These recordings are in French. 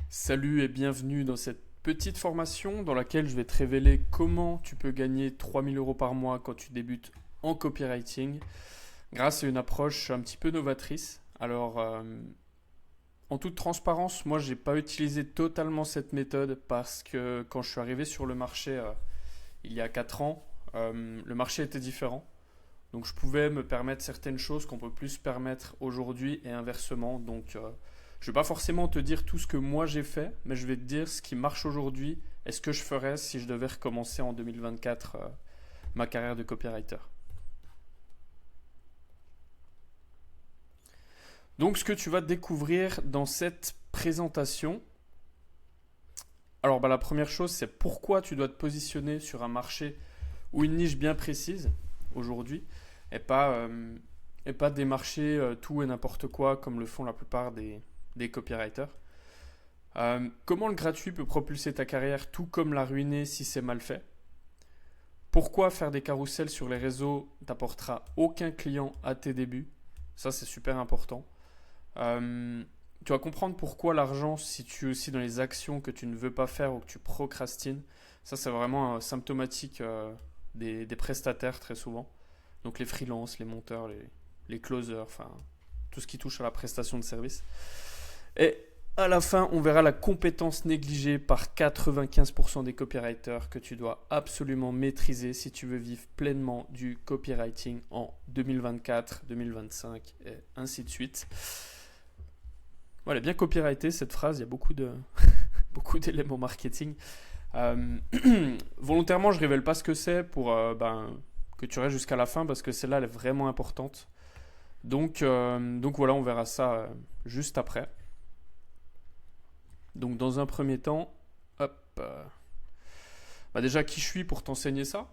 Salut et bienvenue dans cette petite formation dans laquelle je vais te révéler comment tu peux gagner 3 000 € par mois quand tu débutes en copywriting grâce à une approche un petit peu novatrice. En toute transparence, moi, j'ai pas utilisé totalement cette méthode parce que quand je suis arrivé sur le marché il y a 4 ans, le marché était différent. Donc je pouvais me permettre certaines choses qu'on peut plus se permettre aujourd'hui et inversement. Je ne vais pas forcément te dire tout ce que moi j'ai fait, mais je vais te dire ce qui marche aujourd'hui et ce que je ferais si je devais recommencer en 2024 ma carrière de copywriter. Donc ce que tu vas découvrir dans cette présentation, la première chose c'est pourquoi tu dois te positionner sur un marché ou une niche bien précise aujourd'hui et pas, euh, et pas démarcher tout et n'importe quoi comme le font la plupart des copywriters. Comment le gratuit peut propulser ta carrière tout comme la ruiner si c'est mal fait. Pourquoi faire des carousels sur les réseaux t'apportera aucun client à tes débuts. Ça c'est super important. Euh, Tu vas comprendre pourquoi l'argent se situe aussi dans les actions que tu ne veux pas faire ou que tu procrastines. Ça c'est vraiment symptomatique des prestataires très souvent. Donc les freelances, les monteurs, les closers, enfin tout ce qui touche à la prestation de service. Et à la fin, on verra la compétence négligée par 95% des copywriters que tu dois absolument maîtriser si tu veux vivre pleinement du copywriting en 2024, 2025 et ainsi de suite. Voilà, bien copyrighté cette phrase, il y a beaucoup d'éléments marketing. Euh, Volontairement, je ne révèle pas ce que c'est pour que tu restes jusqu'à la fin parce que celle-là, elle est vraiment importante. Donc voilà, on verra ça juste après. Donc dans un premier temps, hop, déjà qui je suis pour t'enseigner ça.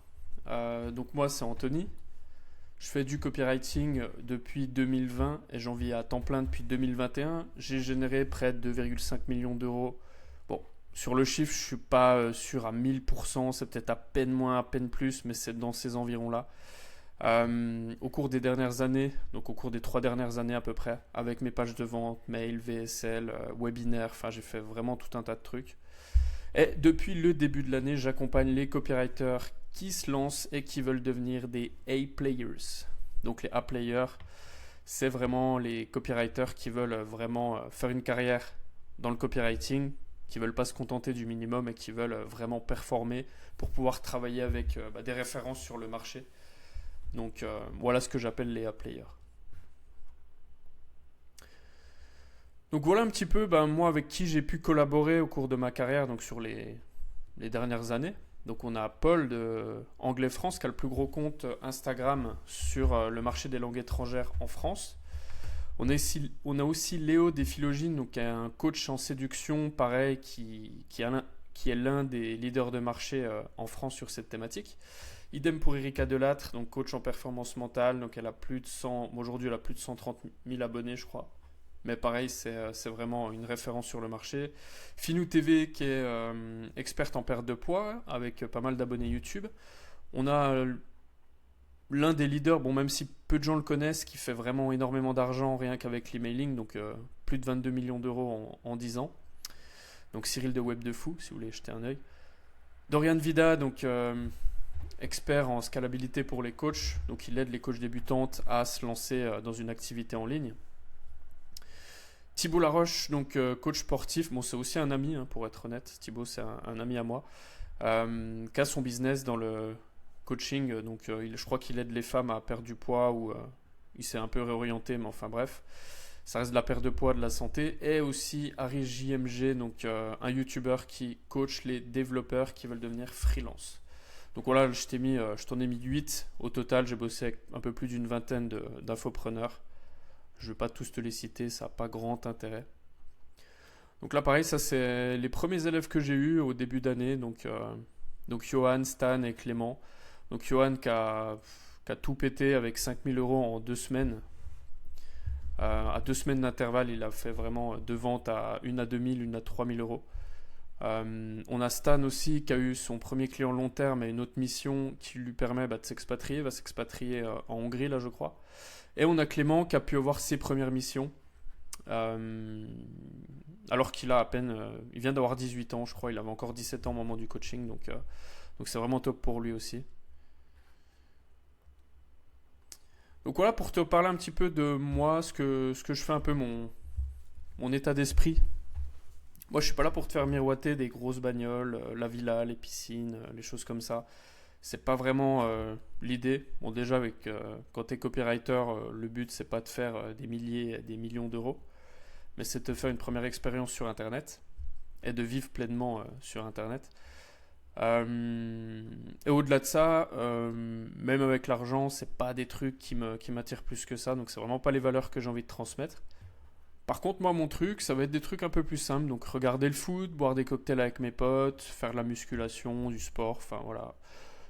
Donc moi c'est Anthony. Je fais du copywriting depuis 2020 et j'en vis à temps plein depuis 2021. J'ai généré près de 2,5 millions d'euros. Bon, sur le chiffre, je suis pas sûr à 1000%, c'est peut-être à peine moins, à peine plus, mais c'est dans ces environs-là. Au cours des dernières années, donc au cours des 3 dernières années à peu près, avec mes pages de vente, mail, VSL, webinaire, enfin j'ai fait vraiment tout un tas de trucs. Et depuis le début de l'année, j'accompagne les copywriters qui se lancent et qui veulent devenir des A-players. Donc les A-players, c'est vraiment les copywriters qui veulent vraiment faire une carrière dans le copywriting, qui veulent pas se contenter du minimum et qui veulent vraiment performer pour pouvoir travailler avec des références sur le marché. Voilà ce que j'appelle les A-players. Donc voilà un petit peu moi avec qui j'ai pu collaborer au cours de ma carrière, donc sur les dernières années. Donc on a Paul de Anglais France qui a le plus gros compte Instagram sur le marché des langues étrangères en France. On a aussi Léo des Philogines, donc un coach en séduction, pareil, qui est l'un des leaders de marché en France sur cette thématique. Idem pour Erika Delattre, donc coach en performance mentale, donc elle a plus de 100, aujourd'hui elle a plus de 130 000 abonnés je crois. Mais pareil, c'est vraiment une référence sur le marché. Finou TV qui est experte en perte de poids avec pas mal d'abonnés YouTube. On a l'un des leaders, bon même si peu de gens le connaissent, qui fait vraiment énormément d'argent rien qu'avec l'emailing, donc plus de 22 millions d'euros en 10 ans. Donc Cyril de Web de Fou, si vous voulez jeter un œil. Dorian Vida, donc expert en scalabilité pour les coachs, donc il aide les coachs débutantes à se lancer dans une activité en ligne. Thibaut Laroche, donc coach sportif, bon c'est aussi un ami pour être honnête, Thibaut c'est un ami à moi, qui a son business dans le coaching, je crois qu'il aide les femmes à perdre du poids ou il s'est un peu réorienté, mais enfin bref, ça reste de la perte de poids, de la santé, et aussi Harry JMG, donc un YouTuber qui coach les développeurs qui veulent devenir freelance. Donc voilà, je t'en ai mis 8 au total, j'ai bossé avec un peu plus d'une vingtaine d'infopreneurs. Je ne vais pas tous te les citer, ça n'a pas grand intérêt. Donc là, pareil, ça c'est les premiers élèves que j'ai eus au début d'année. Donc Johan, Stan et Clément. Donc Johan qui a tout pété avec 5 000 € en 2 semaines. À 2 semaines d'intervalle, il a fait vraiment deux ventes à une à 2 000, une à 3 000 €. On a Stan aussi qui a eu son premier client long terme et une autre mission qui lui permet de s'expatrier. Il va s'expatrier en Hongrie là je crois. Et on a Clément qui a pu avoir ses premières missions Euh, alors qu'il a à peine, il vient d'avoir 18 ans, je crois, il avait encore 17 ans au moment du coaching, donc c'est vraiment top pour lui aussi. Donc voilà pour te parler un petit peu de moi, ce que je fais un peu mon état d'esprit. Moi je suis pas là pour te faire miroiter des grosses bagnoles, la villa, les piscines, les choses comme ça. C'est pas vraiment l'idée. Bon déjà quand t'es copywriter, le but c'est pas de faire des milliers, des millions d'euros, mais c'est de te faire une première expérience sur Internet et de vivre pleinement sur Internet. Et au-delà de ça, même avec l'argent, c'est pas des trucs qui m'attirent plus que ça, donc c'est vraiment pas les valeurs que j'ai envie de transmettre. Par contre, moi, mon truc, ça va être des trucs un peu plus simples, donc regarder le foot, boire des cocktails avec mes potes, faire de la musculation, du sport, enfin voilà.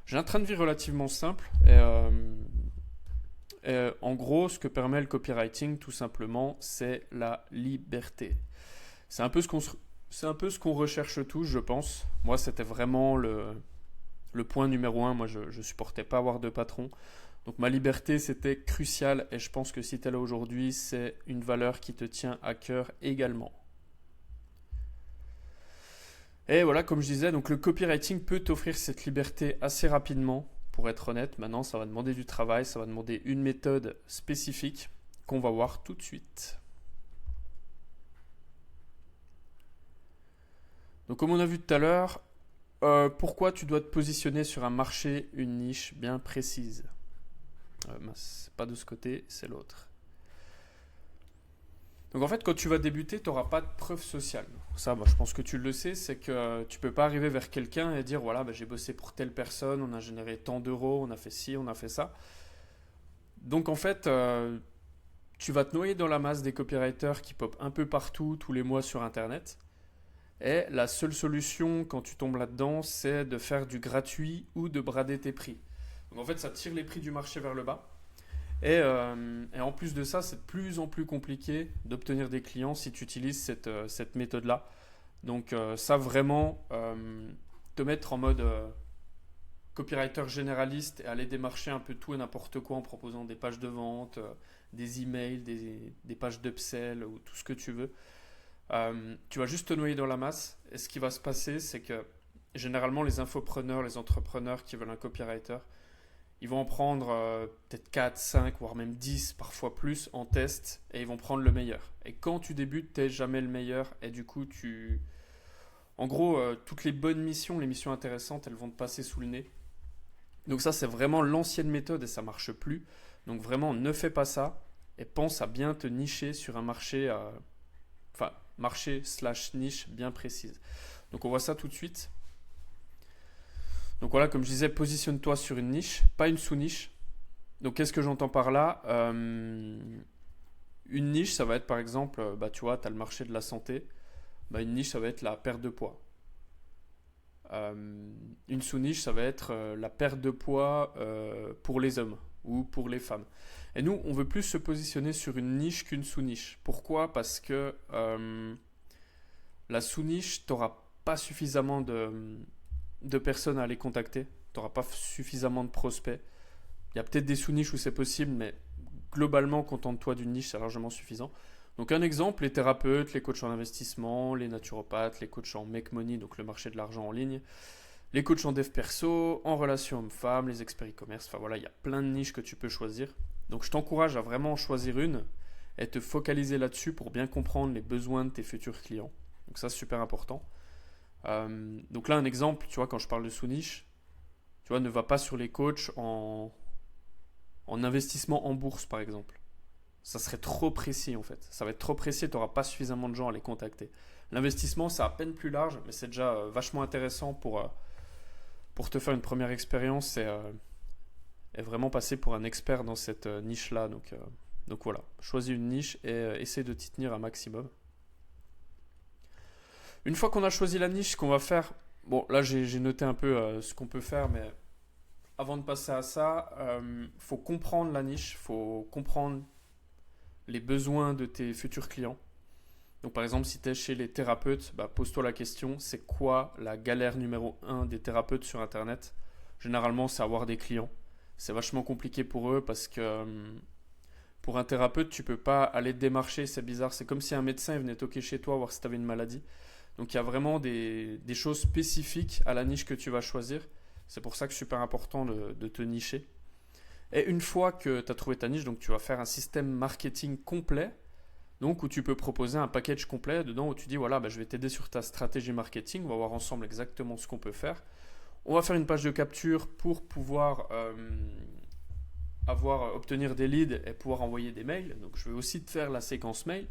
J'ai un train de vie relativement simple, et en gros, ce que permet le copywriting, tout simplement, c'est la liberté. C'est un peu c'est un peu ce qu'on recherche tous, je pense. Moi, c'était vraiment le point numéro un. Moi, je supportais pas avoir de patron. Donc ma liberté, c'était crucial et je pense que si tu es là aujourd'hui, c'est une valeur qui te tient à cœur également. Et voilà, comme je disais, donc le copywriting peut t'offrir cette liberté assez rapidement. Pour être honnête, maintenant, ça va demander du travail, ça va demander une méthode spécifique qu'on va voir tout de suite. Donc comme on a vu tout à l'heure, pourquoi tu dois te positionner sur un marché, une niche bien précise. C'est pas de ce côté, c'est l'autre. Donc en fait, quand tu vas débuter, tu n'auras pas de preuve sociale. Ça, je pense que tu le sais, c'est que tu peux pas arriver vers quelqu'un et dire voilà, j'ai bossé pour telle personne, on a généré tant d'euros, on a fait ci, on a fait ça. Donc en fait, tu vas te noyer dans la masse des copywriters qui popent un peu partout tous les mois sur Internet. Et la seule solution quand tu tombes là-dedans, c'est de faire du gratuit ou de brader tes prix. Donc en fait, ça tire les prix du marché vers le bas. Et en plus de ça, c'est de plus en plus compliqué d'obtenir des clients si tu utilises cette méthode-là. Donc ça vraiment, te mettre en mode copywriter généraliste et aller démarcher un peu tout et n'importe quoi en proposant des pages de vente, des emails, des pages d'upsell ou tout ce que tu veux. Tu vas juste te noyer dans la masse et ce qui va se passer, c'est que généralement les infopreneurs, les entrepreneurs qui veulent un copywriter, ils vont en prendre peut-être 4, 5, voire même 10, parfois plus en test et ils vont prendre le meilleur. Et quand tu débutes, tu n'es jamais le meilleur et du coup, en gros, toutes les bonnes missions, les missions intéressantes, elles vont te passer sous le nez. Donc ça, c'est vraiment l'ancienne méthode et ça marche plus. Donc vraiment, ne fais pas ça et pense à bien te nicher sur un marché, enfin, marché slash niche bien précise. Donc on voit ça tout de suite. Donc voilà, comme je disais, positionne-toi sur une niche, pas une sous-niche. Donc qu'est-ce que j'entends par là? Une niche, ça va être par exemple, tu vois, tu as le marché de la santé. Une niche, ça va être la perte de poids. Une sous-niche, ça va être la perte de poids pour les hommes ou pour les femmes. Et nous, on veut plus se positionner sur une niche qu'une sous-niche. Pourquoi? Parce que la sous-niche, tu n'auras pas suffisamment de personnes à aller contacter. Tu n'auras pas suffisamment de prospects. Il y a peut-être des sous-niches où c'est possible, mais globalement, contente-toi d'une niche, c'est largement suffisant. Donc un exemple, les thérapeutes, les coachs en investissement, les naturopathes, les coachs en make money, donc le marché de l'argent en ligne, les coachs en dev perso, en relation homme-femme, les experts e-commerce, enfin voilà, il y a plein de niches que tu peux choisir. Donc je t'encourage à vraiment en choisir une et te focaliser là-dessus pour bien comprendre les besoins de tes futurs clients. Donc ça, c'est super important. Donc là, un exemple, tu vois, quand je parle de sous-niche, tu vois, ne va pas sur les coachs en investissement en bourse, par exemple. Ça serait trop précis, en fait. Ça va être trop précis, tu n'auras pas suffisamment de gens à les contacter. L'investissement, c'est à peine plus large, mais c'est déjà vachement intéressant pour te faire une première expérience et vraiment passer pour un expert dans cette niche-là. Donc voilà, choisis une niche et essaie de t'y tenir un maximum. Une fois qu'on a choisi la niche, ce qu'on va faire, bon là j'ai noté un peu ce qu'on peut faire, mais avant de passer à ça, faut comprendre la niche, faut comprendre les besoins de tes futurs clients. Donc par exemple, si tu es chez les thérapeutes, pose-toi la question, c'est quoi la galère numéro un des thérapeutes sur Internet? Généralement, c'est avoir des clients. C'est vachement compliqué pour eux parce que Pour un thérapeute, tu peux pas aller te démarcher, c'est bizarre. C'est comme si un médecin venait toquer chez toi, voir si tu avais une maladie. Donc il y a vraiment des choses spécifiques à la niche que tu vas choisir. C'est pour ça que c'est super important de te nicher. Et une fois que tu as trouvé ta niche, donc tu vas faire un système marketing complet, donc où tu peux proposer un package complet dedans où tu dis voilà, bah, je vais t'aider sur ta stratégie marketing, on va voir ensemble exactement ce qu'on peut faire. On va faire une page de capture pour pouvoir obtenir des leads et pouvoir envoyer des mails. Donc je vais aussi te faire la séquence mail.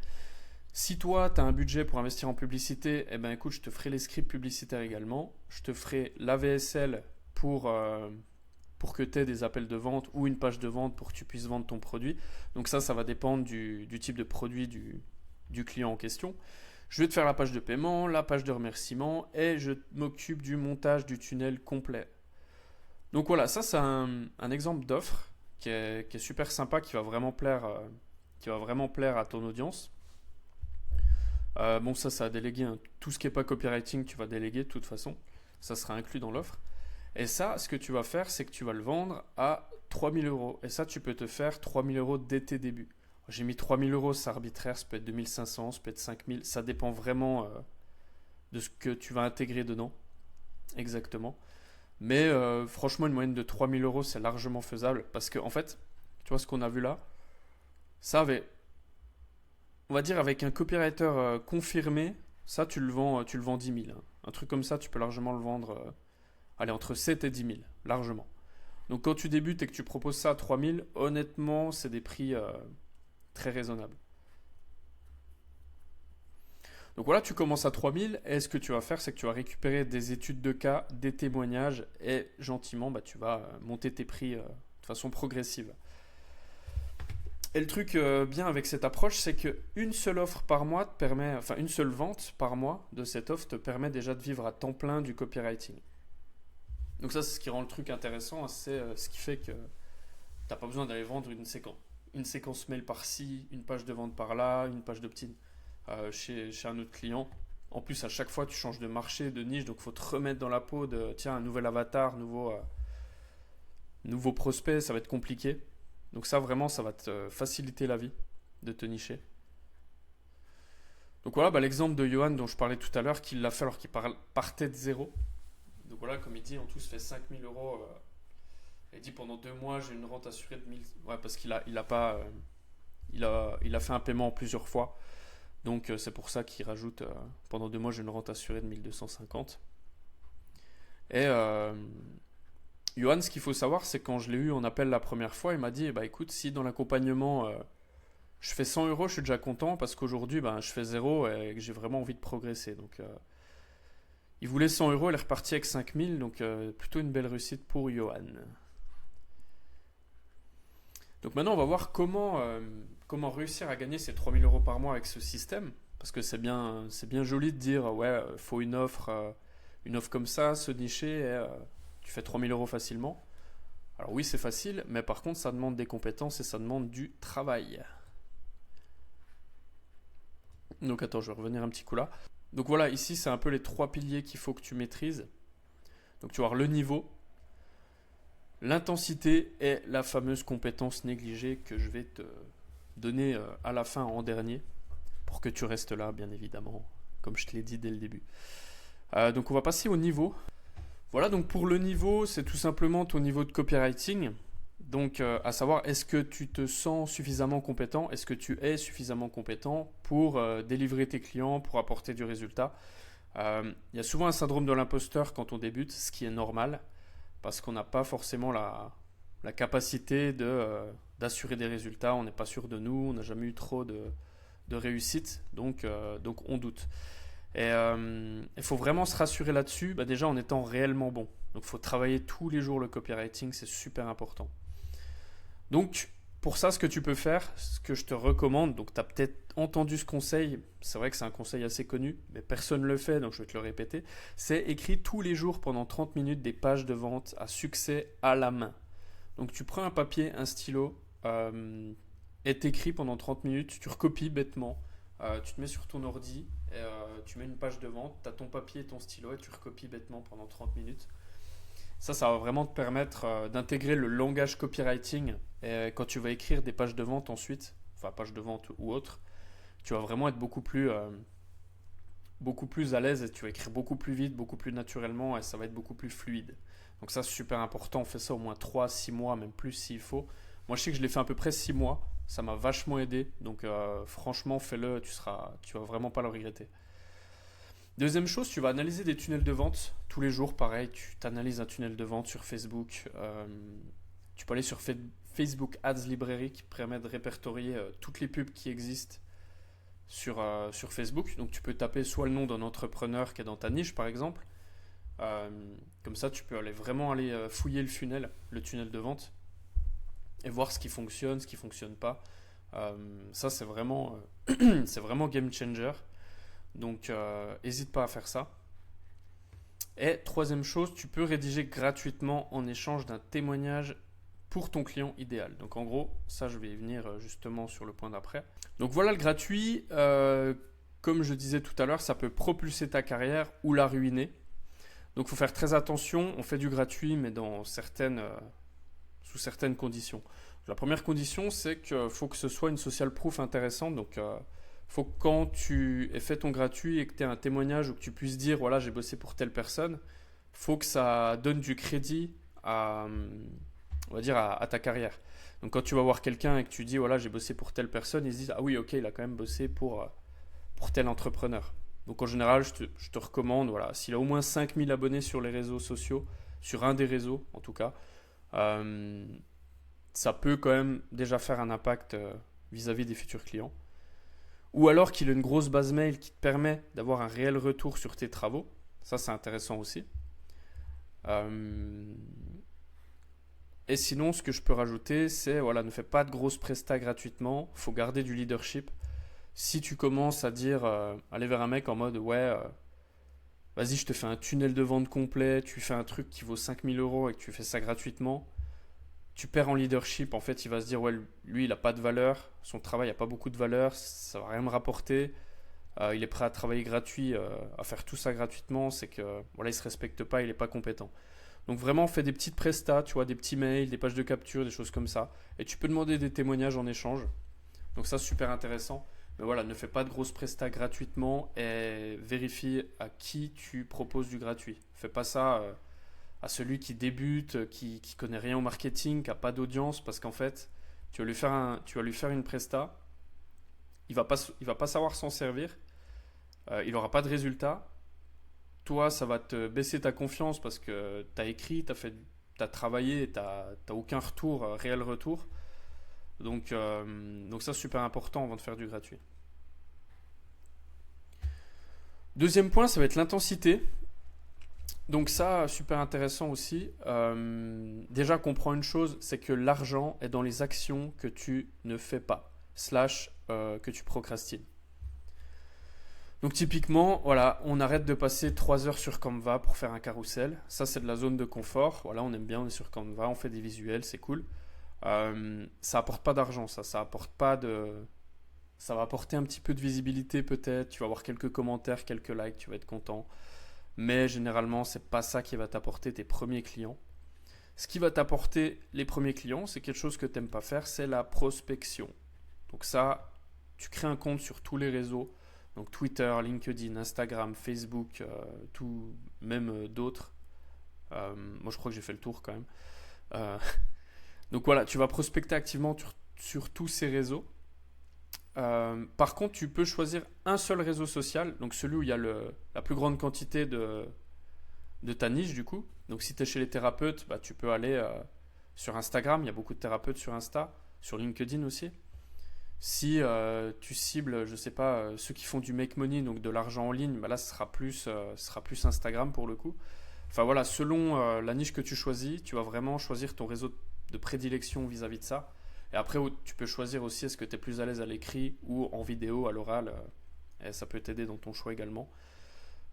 Si toi, tu as un budget pour investir en publicité, eh ben écoute, je te ferai les scripts publicitaires également. Je te ferai la VSL pour que tu aies des appels de vente ou une page de vente pour que tu puisses vendre ton produit. Donc ça va dépendre du type de produit du client en question. Je vais te faire la page de paiement, la page de remerciement et je m'occupe du montage du tunnel complet. Donc voilà, ça c'est un exemple d'offre qui est super sympa, qui va vraiment plaire à ton audience. Bon, ça a délégué. Hein. Tout ce qui n'est pas copywriting, tu vas déléguer de toute façon. Ça sera inclus dans l'offre. Et ça, ce que tu vas faire, c'est que tu vas le vendre à 3000 euros. Et ça, tu peux te faire 3000 euros dès tes débuts. J'ai mis 3000 euros, c'est arbitraire, ça peut être 2500, ça peut être 5000. Ça dépend vraiment de ce que tu vas intégrer dedans. Exactement. Mais franchement, une moyenne de 3000 euros, c'est largement faisable. Parce que, en fait, tu vois ce qu'on a vu là, ça avait, on va dire, avec un copywriter confirmé, ça, tu le vends 10 000. Hein. Un truc comme ça, tu peux largement le vendre. Allez, entre 7 et 10 000, largement. Donc quand tu débutes et que tu proposes ça à 3 000, honnêtement, c'est des prix très raisonnables. Donc voilà, tu commences à 3 000 et ce que tu vas faire, c'est que tu vas récupérer des études de cas, des témoignages et gentiment, bah, tu vas monter tes prix de façon progressive. Et le truc bien avec cette approche, c'est qu'une seule offre par mois te permet, enfin une seule vente par mois de cette offre te permet déjà de vivre à temps plein du copywriting. Donc ça, c'est ce qui rend le truc intéressant, c'est ce qui fait que tu n'as pas besoin d'aller vendre une séquence mail par-ci, une page de vente par-là, une page d'opt-in chez un autre client. En plus, à chaque fois, tu changes de marché, de niche, donc il faut te remettre dans la peau de, tiens, un nouvel avatar, nouveau prospect, ça va être compliqué. Donc ça, vraiment, ça va te faciliter la vie de te nicher. Donc voilà, bah, l'exemple de Johan dont je parlais tout à l'heure, qu'il l'a fait alors qu'il partait de zéro. Donc voilà, comme il dit, en tout, ça fait 5000 euros. Il dit pendant 2 mois, j'ai une rente assurée de 1000. Ouais, parce qu'il a fait un paiement en plusieurs fois. Donc c'est pour ça qu'il rajoute pendant 2 mois, j'ai une rente assurée de 1250. Et Johan, ce qu'il faut savoir, c'est que quand je l'ai eu en appel la première fois, il m'a dit bah écoute, si dans l'accompagnement je fais 100 euros, je suis déjà content parce qu'aujourd'hui, je fais 0 et que j'ai vraiment envie de progresser. Donc il voulait 100 euros, il est reparti avec 5000, donc plutôt une belle réussite pour Johan. Donc maintenant, on va voir comment réussir à gagner ces 3000 euros par mois avec ce système. Parce que c'est bien joli de dire, ouais, faut une offre comme ça, se nicher, et tu fais 3000 euros facilement. Alors oui, c'est facile, mais par contre, ça demande des compétences et ça demande du travail. Donc attends, je vais revenir un petit coup là. Donc voilà, ici, c'est un peu les 3 piliers qu'il faut que tu maîtrises. Donc tu vas avoir le niveau, l'intensité et la fameuse compétence négligée que je vais te donner à la fin en dernier pour que tu restes là, bien évidemment, comme je te l'ai dit dès le début. Donc on va passer au niveau. Voilà, donc pour le niveau, c'est tout simplement ton niveau de copywriting. Donc à savoir, est-ce que tu te sens suffisamment compétent? Est-ce que tu es suffisamment compétent pour délivrer tes clients, pour apporter du résultat? Il y a souvent un syndrome de l'imposteur quand on débute, ce qui est normal, parce qu'on n'a pas forcément la capacité d'assurer des résultats, on n'est pas sûr de nous, on n'a jamais eu trop de réussite, donc on doute. Et il faut vraiment se rassurer là-dessus, déjà en étant réellement bon. Donc il faut travailler tous les jours le copywriting, c'est super important. Donc pour ça, ce que tu peux faire, ce que je te recommande, donc tu as peut-être entendu ce conseil, c'est vrai que c'est un conseil assez connu, mais personne ne le fait, donc je vais te le répéter, c'est écrire tous les jours pendant 30 minutes des pages de vente à succès à la main. Donc tu prends un papier, un stylo, et t'écris pendant 30 minutes, tu recopies bêtement, tu te mets sur ton ordi, et tu mets une page de vente, tu as ton papier et ton stylo, et tu recopies bêtement pendant 30 minutes. Ça va vraiment te permettre d'intégrer le langage copywriting et quand tu vas écrire des pages de vente ensuite, enfin pages de vente ou autre, tu vas vraiment être beaucoup plus à l'aise et tu vas écrire beaucoup plus vite, beaucoup plus naturellement et ça va être beaucoup plus fluide. Donc ça, c'est super important. On fait ça au moins 3 6 mois, même plus s'il faut. Moi, je sais que je l'ai fait à peu près 6 mois. Ça m'a vachement aidé. Donc franchement, fais-le, tu vas vraiment pas le regretter. Deuxième chose, tu vas analyser des tunnels de vente tous les jours. Pareil, tu t'analyses un tunnel de vente sur Facebook. Tu peux aller sur Facebook Ads Library qui permet de répertorier toutes les pubs qui existent sur Facebook. Donc tu peux taper soit le nom d'un entrepreneur qui est dans ta niche par exemple. Euh, Comme ça, tu peux vraiment aller fouiller le tunnel de vente et voir ce qui fonctionne, ce qui fonctionne pas. Ça, c'est vraiment game changer. Donc, n'hésite pas à faire ça. Et troisième chose, tu peux rédiger gratuitement en échange d'un témoignage pour ton client idéal. Donc en gros, ça je vais y venir justement sur le point d'après. Donc voilà le gratuit. Comme je disais tout à l'heure, ça peut propulser ta carrière ou la ruiner. Donc il faut faire très attention. On fait du gratuit, mais sous certaines conditions. La première condition, c'est qu'il faut que ce soit une social proof intéressante. Donc faut que quand tu aies fait ton gratuit et que tu aies un témoignage ou que tu puisses dire voilà, j'ai bossé pour telle personne, faut que ça donne du crédit on va dire à ta carrière. Donc quand tu vas voir quelqu'un et que tu dis voilà, j'ai bossé pour telle personne, ils se disent ah oui, ok, il a quand même bossé pour tel entrepreneur. Donc en général, je te recommande, voilà, s'il a au moins 5000 abonnés sur les réseaux sociaux, sur un des réseaux en tout cas, euh, ça peut quand même déjà faire un impact vis-à-vis des futurs clients. Ou alors qu'il a une grosse base mail qui te permet d'avoir un réel retour sur tes travaux. Ça, c'est intéressant aussi. Euh, Et sinon, ce que je peux rajouter, c'est voilà, ne fais pas de grosses prestats gratuitement. Il faut garder du leadership. Si tu commences à dire, aller vers un mec en mode ouais, vas-y, je te fais un tunnel de vente complet, tu fais un truc qui vaut 5000 € et que tu fais ça gratuitement, tu perds en leadership. En fait, il va se dire ouais, lui, il n'a pas de valeur, son travail n'a pas beaucoup de valeur, ça va rien me rapporter. Il est prêt à travailler gratuit, à faire tout ça gratuitement, c'est que voilà, il se respecte pas, il n'est pas compétent. Donc vraiment, fais des petites prestats, tu vois, des petits mails, des pages de capture, des choses comme ça. Et tu peux demander des témoignages en échange. Donc ça, super intéressant. Mais voilà, ne fais pas de grosses prestats gratuitement et vérifie à qui tu proposes du gratuit. Fais pas ça à celui qui débute, qui connaît rien au marketing, qui a pas d'audience, parce qu'en fait, tu vas lui faire une presta, il va pas savoir s'en servir, il n'aura pas de résultat. Toi, ça va te baisser ta confiance parce que tu as écrit, tu as travaillé et tu n'as aucun retour, réel retour. Donc ça, c'est super important avant de faire du gratuit. Deuxième point, ça va être l'intensité. Donc ça, super intéressant aussi. Déjà, comprends une chose, c'est que l'argent est dans les actions que tu ne fais pas, slash que tu procrastines. Donc typiquement, voilà, on arrête de passer 3 heures sur Canva pour faire un carrousel. Ça, c'est de la zone de confort. Voilà, on aime bien, on est sur Canva, on fait des visuels, c'est cool. Ça apporte pas d'argent, ça apporte pas de... Ça va apporter un petit peu de visibilité peut-être, tu vas avoir quelques commentaires, quelques likes, tu vas être content. Mais généralement, c'est pas ça qui va t'apporter tes premiers clients. Ce qui va t'apporter les premiers clients, c'est quelque chose que tu n'aimes pas faire, c'est la prospection. Donc ça, tu crées un compte sur tous les réseaux. Donc Twitter, LinkedIn, Instagram, Facebook, tout, même d'autres. Moi, je crois que j'ai fait le tour quand même. Euh, donc voilà, tu vas prospecter activement sur tous ces réseaux. Par contre, tu peux choisir un seul réseau social, donc celui où il y a la plus grande quantité de ta niche du coup. Donc si tu es chez les thérapeutes, bah, tu peux aller sur Instagram, il y a beaucoup de thérapeutes sur Insta, sur LinkedIn aussi. Si tu cibles, je sais pas, ceux qui font du make money, donc de l'argent en ligne, bah là ce sera plus Instagram pour le coup. Enfin voilà, selon la niche que tu choisis, tu vas vraiment choisir ton réseau de prédilection vis-à-vis de ça. Et après, tu peux choisir aussi est-ce que tu es plus à l'aise à l'écrit ou en vidéo, à l'oral. Et ça peut t'aider dans ton choix également.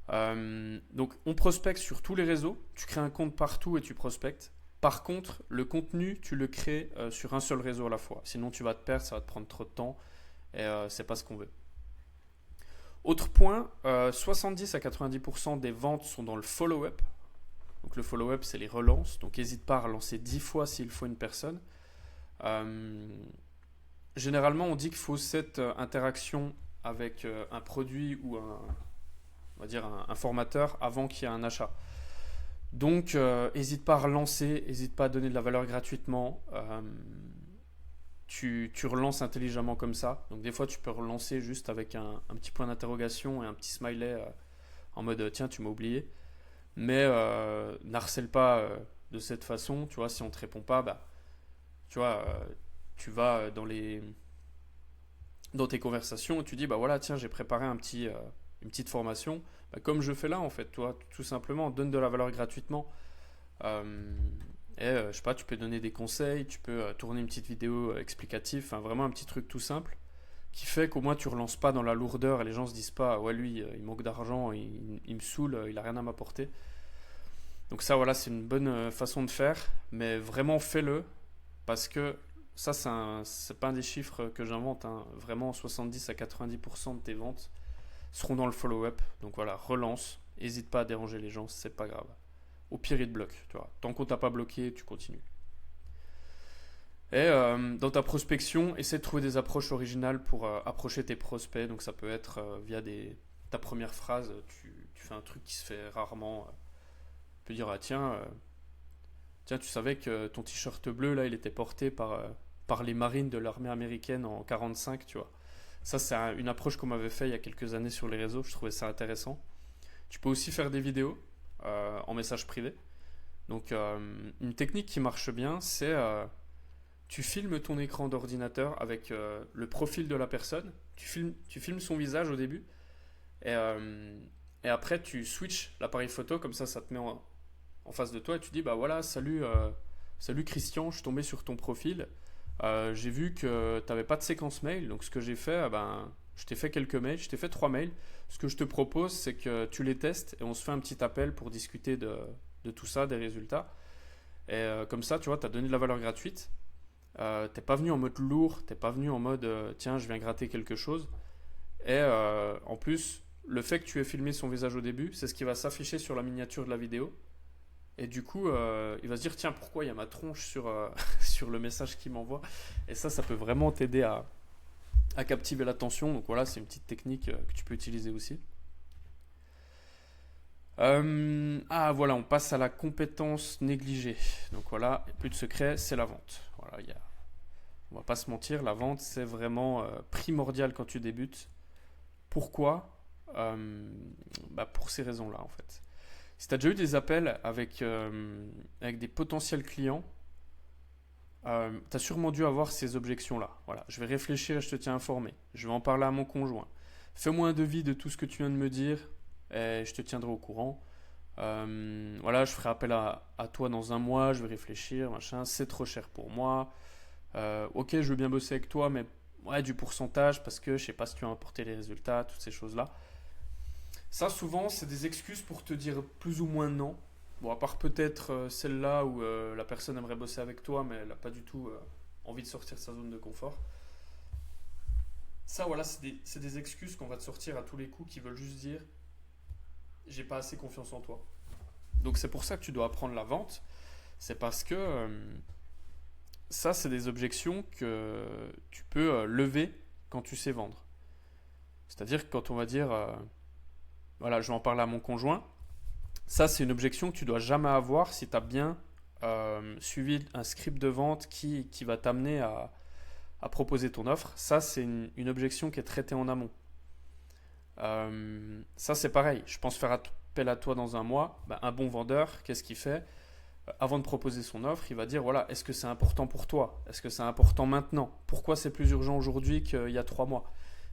Donc on prospecte sur tous les réseaux. Tu crées un compte partout et tu prospectes. Par contre, le contenu, tu le crées sur un seul réseau à la fois. Sinon, tu vas te perdre, ça va te prendre trop de temps et c'est pas ce qu'on veut. Autre point, 70 à 90% des ventes sont dans le follow-up. Donc le follow-up, c'est les relances. Donc n'hésite pas à relancer 10 fois s'il faut une personne. Euh, Généralement, on dit qu'il faut cette interaction avec un produit ou on va dire un formateur avant qu'il y ait un achat. Donc, n'hésite pas à relancer, n'hésite pas à donner de la valeur gratuitement. Tu relances intelligemment comme ça. Donc, des fois, tu peux relancer juste avec un petit point d'interrogation et un petit smiley en mode tiens, tu m'as oublié. Mais n'harcèle pas de cette façon. Tu vois, si on ne te répond pas, bah, tu vois, tu vas dans tes conversations et tu dis bah voilà, tiens, j'ai préparé une petite formation. Bah, comme je fais là, en fait, toi, tout simplement, donne de la valeur gratuitement. Euh, je sais pas, tu peux donner des conseils, tu peux tourner une petite vidéo explicative, enfin vraiment un petit truc tout simple qui fait qu'au moins tu relances pas dans la lourdeur et les gens se disent pas ouais lui il manque d'argent, il me saoule, il a rien à m'apporter. Donc ça voilà c'est une bonne façon de faire, mais vraiment fais-le parce que ça c'est pas un des chiffres que j'invente, hein. Vraiment 70 à 90% de tes ventes seront dans le follow-up. Donc voilà, relance, n'hésite pas à déranger les gens, c'est pas grave. Au pire, il te bloque. Tu vois. Tant qu'on t'a pas bloqué, tu continues. Et dans ta prospection, essaie de trouver des approches originales pour approcher tes prospects. Donc ça peut être via ta première phrase, tu fais un truc qui se fait rarement. Tu peux dire ah, tiens, tu savais que ton t-shirt bleu là, il était porté par les marines de l'armée américaine en 45, tu vois. Ça, c'est une approche qu'on m'avait fait il y a quelques années sur les réseaux. Je trouvais ça intéressant. Tu peux aussi faire des vidéos en message privé. Donc, une technique qui marche bien, c'est tu filmes ton écran d'ordinateur avec le profil de la personne. Tu filmes son visage au début. Et, et après, tu switches l'appareil photo. Comme ça te met en face de toi. Et tu dis bah voilà, salut Christian, je suis tombé sur ton profil. J'ai vu que tu n'avais pas de séquence mail. Donc, ce que j'ai fait, je t'ai fait quelques mails. Je t'ai fait 3 mails. Ce que je te propose, c'est que tu les testes et on se fait un petit appel pour discuter de tout ça, des résultats. Et comme ça, tu vois, tu as donné de la valeur gratuite. T'es pas venu en mode lourd, t'es pas venu en mode tiens, je viens gratter quelque chose. Et en plus, le fait que tu aies filmé son visage au début, c'est ce qui va s'afficher sur la miniature de la vidéo. Et du coup, il va se dire tiens, pourquoi il y a ma tronche sur le message qu'il m'envoie. Et ça peut vraiment t'aider à captiver l'attention. Donc voilà, c'est une petite technique que tu peux utiliser aussi. Voilà, on passe à la compétence négligée. Donc voilà, plus de secret, c'est la vente. Voilà, on va pas se mentir, la vente c'est vraiment primordial quand tu débutes. Pourquoi? Pour ces raisons-là en fait. Si tu as déjà eu des appels avec des potentiels clients, tu as sûrement dû avoir ces objections-là. Voilà, je vais réfléchir et je te tiens informé. Je vais en parler à mon conjoint. Fais-moi un devis de tout ce que tu viens de me dire et je te tiendrai au courant. Voilà, je ferai appel à toi dans un mois, je vais réfléchir, machin, c'est trop cher pour moi. Ok, je veux bien bosser avec toi, mais ouais, du pourcentage parce que je sais pas si tu vas apporter les résultats, toutes ces choses-là. Ça, souvent, c'est des excuses pour te dire plus ou moins non. Bon, à part peut-être celle-là où la personne aimerait bosser avec toi, mais elle n'a pas du tout envie de sortir de sa zone de confort. Ça, voilà, c'est des excuses qu'on va te sortir à tous les coups qui veulent juste dire j'ai pas assez confiance en toi. Donc, c'est pour ça que tu dois apprendre la vente. C'est parce que ça, c'est des objections que tu peux lever quand tu sais vendre. C'est-à-dire que quand on va dire voilà, je vais en parler à mon conjoint. Ça, c'est une objection que tu dois jamais avoir si tu as bien suivi un script de vente qui va t'amener à proposer ton offre. Ça, c'est une objection qui est traitée en amont. Ça, c'est pareil. Je pense faire appel à toi dans un mois. Un bon vendeur, qu'est-ce qu'il fait? Avant de proposer son offre, il va dire voilà, est-ce que c'est important pour toi? Est-ce que c'est important maintenant? Pourquoi c'est plus urgent aujourd'hui qu'il y a 3 mois?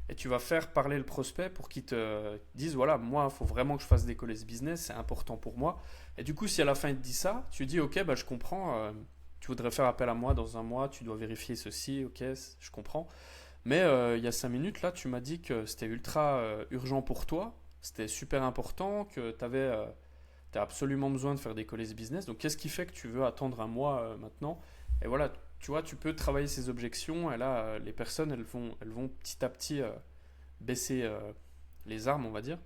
Et tu vas faire parler le prospect pour qu'il te dise voilà, moi, il faut vraiment que je fasse décoller ce business, c'est important pour moi. Et du coup, si à la fin il te dit ça, tu dis ok, je comprends, tu voudrais faire appel à moi dans un mois, tu dois vérifier ceci, ok, je comprends. Mais il y a 5 minutes, là, tu m'as dit que c'était ultra urgent pour toi, c'était super important, que tu avais absolument besoin de faire décoller ce business. Donc, qu'est-ce qui fait que tu veux attendre un mois maintenant? Et voilà, tu vois, tu peux travailler ces objections. Et là, les personnes, elles vont petit à petit baisser les armes, on va dire.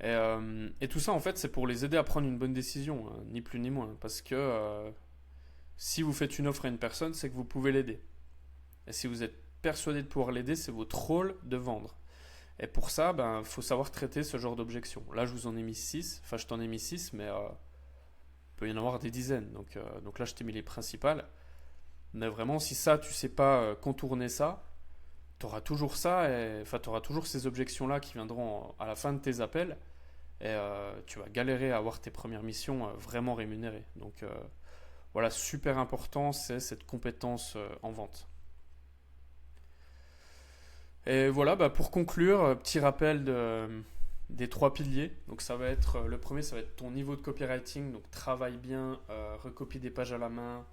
Et tout ça, en fait, c'est pour les aider à prendre une bonne décision, hein, ni plus ni moins. Parce que si vous faites une offre à une personne, c'est que vous pouvez l'aider. Et si vous êtes persuadé de pouvoir l'aider, c'est votre rôle de vendre. Et pour ça, ben, faut savoir traiter ce genre d'objection. Là, je vous en ai mis 6. Enfin, je t'en ai mis 6, mais il peut y en avoir des dizaines. Donc là, je t'ai mis les principales. Mais vraiment, si ça, tu sais pas contourner ça, tu auras toujours ça. Enfin, tu auras toujours ces objections-là qui viendront à la fin de tes appels. Et tu vas galérer à avoir tes premières missions vraiment rémunérées. Donc voilà, super important, c'est cette compétence en vente. Et voilà, bah, pour conclure, petit rappel des trois piliers. Donc ça va être, le premier, ça va être ton niveau de copywriting. Donc travaille bien, recopie des pages à la main,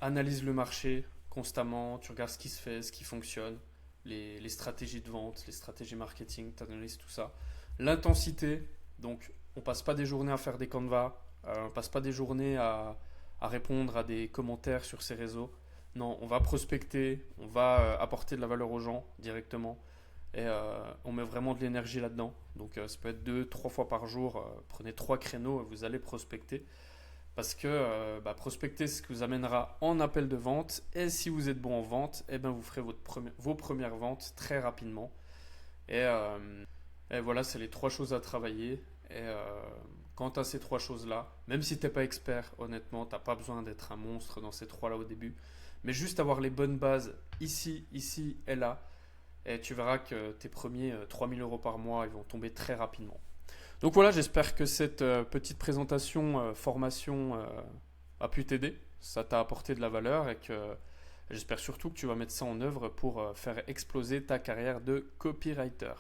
analyse le marché constamment, tu regardes ce qui se fait, ce qui fonctionne, les stratégies de vente, les stratégies marketing, tu analyses tout ça. L'intensité, donc on passe pas des journées à faire des canevas, on passe pas des journées à répondre à des commentaires sur ces réseaux. Non, on va prospecter, on va apporter de la valeur aux gens directement et on met vraiment de l'énergie là-dedans. Donc ça peut être 2, 3 fois par jour, prenez 3 créneaux et vous allez prospecter. Parce que bah, prospecter, c'est ce qui vous amènera en appel de vente. Et si vous êtes bon en vente, eh ben, vous ferez vos premières ventes très rapidement. Et, euh, et voilà, c'est les 3 choses à travailler. Et quant à ces 3 choses-là, même si tu n'es pas expert, honnêtement, tu n'as pas besoin d'être un monstre dans ces 3-là au début. Mais juste avoir les bonnes bases ici, ici et là. Et tu verras que tes premiers 3 000 € par mois, ils vont tomber très rapidement. Donc voilà, j'espère que cette petite présentation, formation a pu t'aider. Ça t'a apporté de la valeur et que j'espère surtout que tu vas mettre ça en œuvre pour faire exploser ta carrière de copywriter.